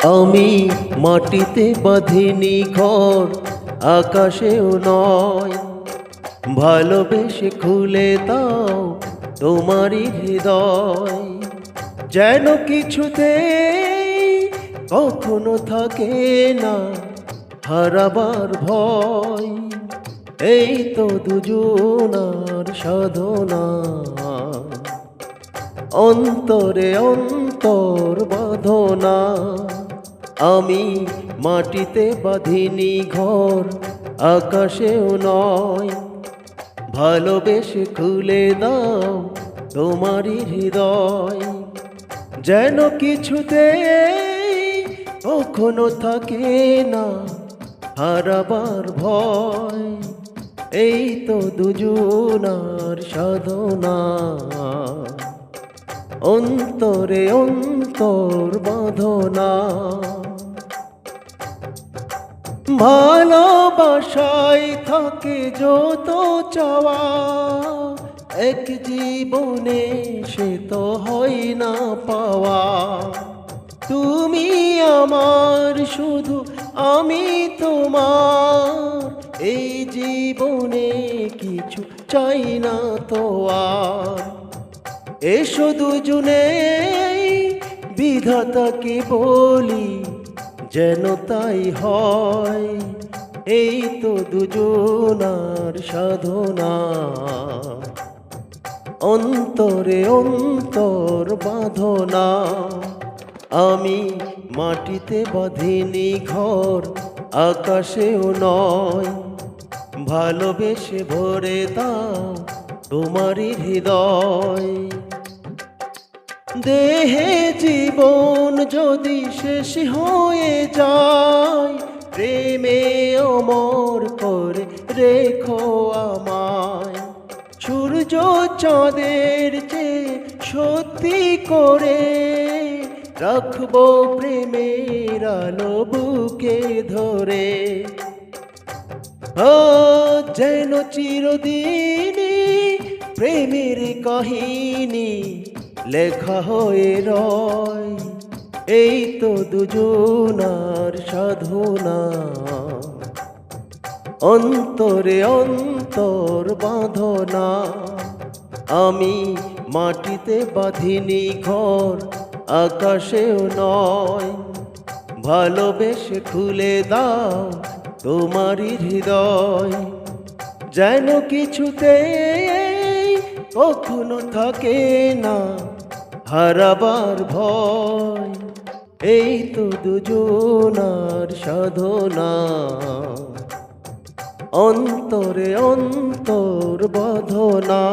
আমি মাটিতে বাঁধিনি ঘর, আকাশেও নয়। ভালোবেসে খুলে দাও তোমারই হৃদয়, যেন কিছুতেই কখনো থাকে না হারাবার ভয়। এই তো দুজনার সাধনা, অন্তরে অন্তর বাঁধনা। আমি মাটিতে বাঁধিনি ঘর, আকাশেও নয়। ভালোবেসে খুলে দাও তোমারই হৃদয়, যেন কিছুতেই কখনো থাকে না হারাবার ভয়। এই তো দুজনার সাধনা, অন্তরে অন্তর বাঁধনা। ভালোবাসায় থাকে যত চাওয়া, এক জীবনে সে তো হয় না পাওয়া। তুমি আমার শুধু, আমি তোমার, এই জীবনে কিছু চাই না তো আর। এসো দুজনে বিধাতাকে বলি, যেন তাই হয়। এই তো দুজনার সাধনা, অন্তরে অন্তর বাঁধনা। আমি মাটিতে বাঁধিনি ঘর, আকাশেও নয়। ভালোবেসে ভরে দাও তোমারই হৃদয়, দেহে জীবন যদি শেষ হয়ে যায়, প্রেমে অমর করে রেখো আমায়। সূর্য চাঁদের চেয়ে সত্যি করে রাখবো প্রেমের আলো বুকে ধরে। যেন চিরদিনই প্রেমের কাহিনী লেখা হয়ে রয়। এই তো দুজনার সাধনা, অন্তরে অন্তর বাঁধনা। আমি মাটিতে বাঁধিনি ঘর, আকাশেও নয়। ভালোবেসে খুলে দাও তোমারই হৃদয়, যেন কিছুতেই কখনো থাকে না হারাবার ভয়। এই তো দুজনার সাধনা, অন্তরে অন্তর বাঁধনা।